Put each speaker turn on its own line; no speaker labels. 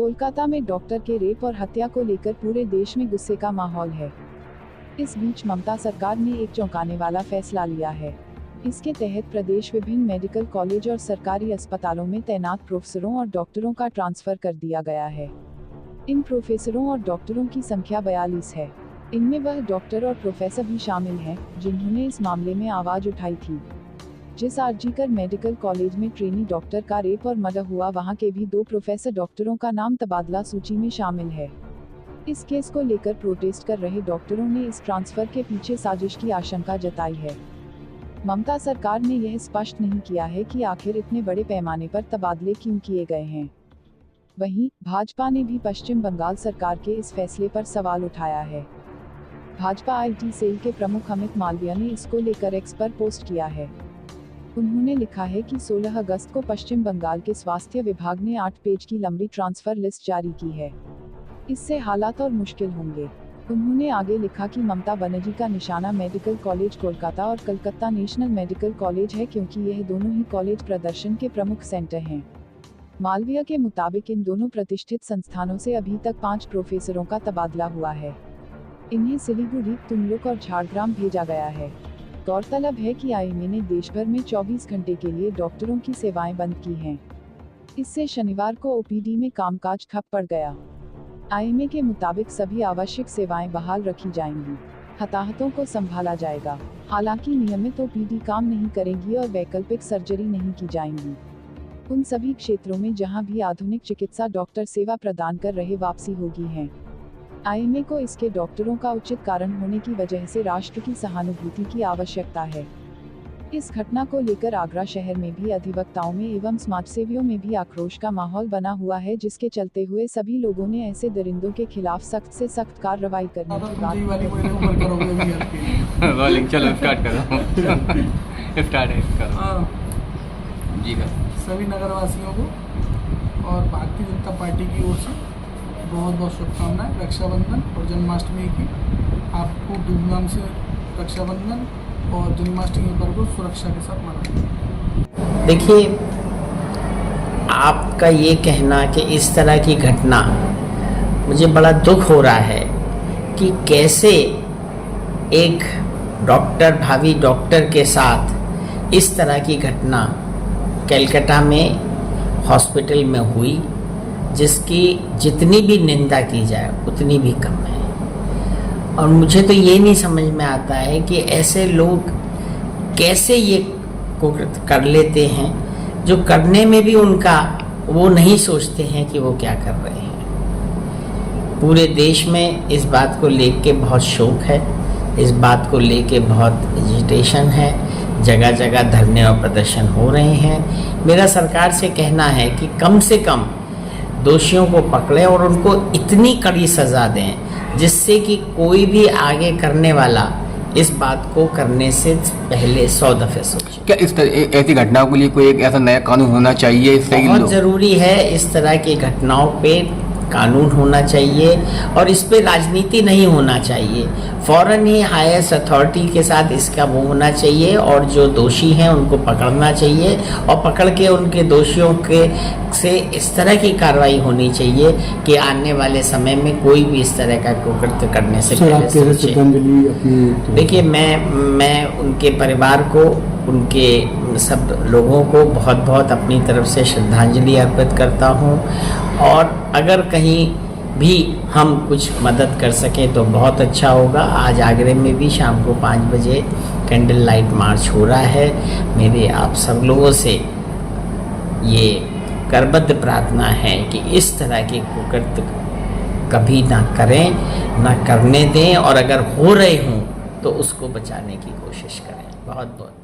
कोलकाता में डॉक्टर के रेप और हत्या को लेकर पूरे देश में गुस्से का माहौल है। इस बीच ममता सरकार ने एक चौंकाने वाला फैसला लिया है। इसके तहत प्रदेश विभिन्न मेडिकल कॉलेज और सरकारी अस्पतालों में तैनात प्रोफेसरों और डॉक्टरों का ट्रांसफर कर दिया गया है। इन प्रोफेसरों और डॉक्टरों की संख्या 42 है। इनमें वह डॉक्टर और प्रोफेसर भी शामिल हैं जिन्होंने इस मामले में आवाज उठाई थी। जिस आरजीकर मेडिकल कॉलेज में ट्रेनी डॉक्टर का रेप और मर्डर हुआ, वहां के भी 2 प्रोफेसर डॉक्टरों का नाम तबादला सूची में शामिल है। इस केस को लेकर प्रोटेस्ट कर रहे डॉक्टरों ने इस ट्रांसफर के पीछे साजिश की आशंका जताई है। ममता सरकार ने यह स्पष्ट नहीं किया है कि आखिर इतने बड़े पैमाने पर तबादले क्यों किए गए हैं। वहीं भाजपा ने भी पश्चिम बंगाल सरकार के इस फैसले पर सवाल उठाया है। भाजपा IT सेल के प्रमुख अमित मालविया ने इसको लेकर एक्स पर पोस्ट किया है। उन्होंने लिखा है कि 16 अगस्त को पश्चिम बंगाल के स्वास्थ्य विभाग ने 8 पेज की लंबी ट्रांसफर लिस्ट जारी की है। इससे हालात और मुश्किल होंगे। उन्होंने आगे लिखा कि ममता बनर्जी का निशाना मेडिकल कॉलेज कोलकाता और कलकत्ता नेशनल मेडिकल कॉलेज है, क्योंकि यह दोनों ही कॉलेज प्रदर्शन के प्रमुख सेंटर हैं। मालविया के मुताबिक इन दोनों प्रतिष्ठित संस्थानों से अभी तक 5 प्रोफेसरों का तबादला हुआ है। इन्हें सिलीगुड़ी, तुमलुक और झारग्राम भेजा गया है। गौरतलब है कि IMA ने देश भर में 24 घंटे के लिए डॉक्टरों की सेवाएं बंद की हैं। इससे शनिवार को OPD में कामकाज ठप पड़ गया। IMA के मुताबिक सभी आवश्यक सेवाएं बहाल रखी जाएंगी। हताहतों को संभाला जाएगा। हालांकि नियमित OPD काम नहीं करेंगी और वैकल्पिक सर्जरी नहीं की जाएंगी। उन सभी क्षेत्रों में जहां भी आधुनिक चिकित्सा डॉक्टर सेवा प्रदान कर रहे वापसी होगी है। IMA को इसके डॉक्टरों का उचित कारण होने की वजह से राष्ट्र की सहानुभूति की आवश्यकता है। इस घटना को लेकर आगरा शहर में भी अधिवक्ताओं में एवं समाजसेवियों में भी आक्रोश का माहौल बना हुआ है, जिसके चलते हुए सभी लोगों ने ऐसे दरिंदों के खिलाफ सख्त से सख्त कार्रवाई करने की बात की।
सभी नगरवासियों को और भारतीय जनता पार्टी की ओर से बहुत बहुत शुभकामनाएं। रक्षाबंधन और जन्माष्टमी की आपको धूमधाम से रक्षाबंधन और जन्माष्टमी पर्व को सुरक्षा के साथ मनाएं।
देखिए, आपका ये कहना कि इस तरह की घटना, मुझे बड़ा दुख हो रहा है कि कैसे एक डॉक्टर, भावी डॉक्टर के साथ इस तरह की घटना कलकत्ता में हॉस्पिटल में हुई, जिसकी जितनी भी निंदा की जाए उतनी भी कम है। और मुझे तो ये नहीं समझ में आता है कि ऐसे लोग कैसे ये कर लेते हैं, जो करने में भी उनका वो नहीं सोचते हैं कि वो क्या कर रहे हैं। पूरे देश में इस बात को लेके बहुत शोक है, इस बात को लेके बहुत एजिटेशन है। जगह जगह धरने और प्रदर्शन हो रहे हैं। मेरा सरकार से कहना है कि कम से कम दोषियों को पकड़ें और उनको इतनी कड़ी सज़ा दें जिससे कि कोई भी आगे करने वाला इस बात को करने से पहले 100 दफ़े सोचे।
क्या इस तरह ऐसी घटनाओं के लिए कोई एक ऐसा नया कानून होना चाहिए?
बहुत ज़रूरी है। इस तरह की घटनाओं पे कानून होना चाहिए और इस पे राजनीति नहीं होना चाहिए। फौरन ही हाईएस्ट अथॉरिटी के साथ इसका वो होना चाहिए और जो दोषी हैं उनको पकड़ना चाहिए और पकड़ के उनके दोषियों के से इस तरह की कार्रवाई होनी चाहिए कि आने वाले समय में कोई भी इस तरह का कुकृत्य करने से पहले सोचे। देखिए, मैं उनके परिवार को, उनके सब लोगों को बहुत बहुत अपनी तरफ से श्रद्धांजलि अर्पित करता हूँ। और अगर कहीं भी हम कुछ मदद कर सकें तो बहुत अच्छा होगा। आज आगरे में भी शाम को 5 बजे कैंडल लाइट मार्च हो रहा है। मेरे आप सब लोगों से ये करबद्ध प्रार्थना है कि इस तरह के कुकृत्य कभी ना करें, ना करने दें, और अगर हो रहे हों तो उसको बचाने की कोशिश करें। बहुत बहुत